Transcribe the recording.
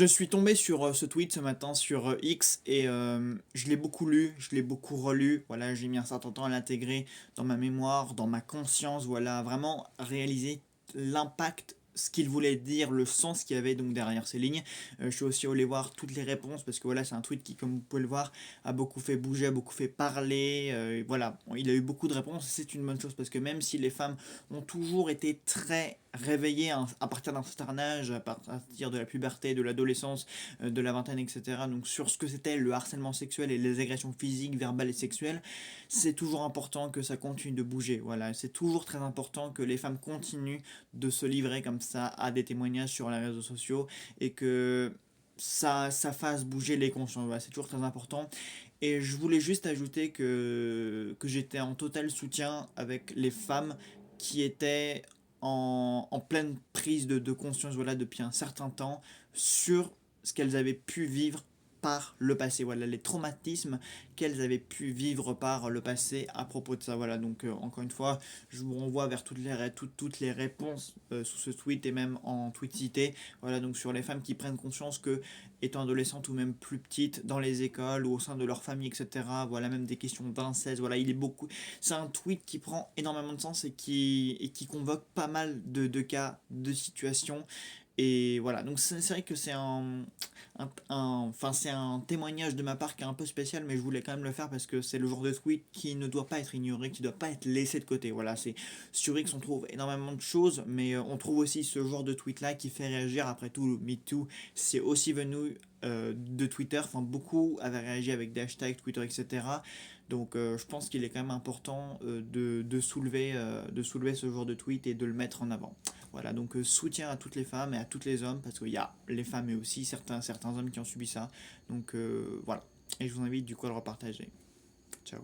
Je suis tombé sur, ce tweet ce matin sur, X et je l'ai beaucoup lu, je l'ai beaucoup relu. Voilà, j'ai mis un certain temps à l'intégrer dans ma mémoire, dans ma conscience, voilà, vraiment réaliser l'impact, ce qu'il voulait dire, le sens qu'il y avait donc derrière ces lignes. Je suis aussi allé voir toutes les réponses parce que voilà, c'est un tweet qui, comme vous pouvez le voir, a beaucoup fait bouger, a beaucoup fait parler, voilà. Bon, il a eu beaucoup de réponses et c'est une bonne chose parce que même si les femmes ont toujours été très réveillées à partir d'un certain âge, à partir de la puberté, de l'adolescence, de la vingtaine, etc. Donc sur ce que c'était le harcèlement sexuel et les agressions physiques, verbales et sexuelles, c'est toujours important que ça continue de bouger. Voilà, c'est toujours très important que les femmes continuent de se livrer comme ça à des témoignages sur les réseaux sociaux et que ça fasse bouger les consciences. Voilà, c'est toujours très important. Et je voulais juste ajouter que j'étais en total soutien avec les femmes qui étaient en pleine prise de conscience, voilà, depuis un certain temps sur ce qu'elles avaient pu vivre par le passé, voilà, les traumatismes qu'elles avaient pu vivre par le passé à propos de ça, voilà, donc encore une fois, je vous renvoie vers toutes les réponses sous ce tweet et même en tweet cité, voilà, donc sur les femmes qui prennent conscience que, étant adolescentes ou même plus petites, dans les écoles ou au sein de leur famille, etc., voilà, même des questions d'inceste, voilà, il est beaucoup, c'est un tweet qui prend énormément de sens et qui convoque pas mal de cas, de situations. Et voilà, donc c'est vrai que c'est enfin, c'est un témoignage de ma part qui est un peu spécial, mais je voulais quand même le faire parce que c'est le genre de tweet qui ne doit pas être ignoré, qui ne doit pas être laissé de côté. Voilà, c'est sur X, on trouve énormément de choses, mais on trouve aussi ce genre de tweet-là qui fait réagir. Après tout, le MeToo, c'est aussi venu de Twitter. Enfin, beaucoup avaient réagi avec des hashtags Twitter, etc. Donc, je pense qu'il est quand même important de soulever ce genre de tweet et de le mettre en avant. Voilà, donc soutien à toutes les femmes et à tous les hommes, parce qu'il y a les femmes et aussi certains hommes qui ont subi ça. Donc voilà, et je vous invite du coup à le repartager. Ciao.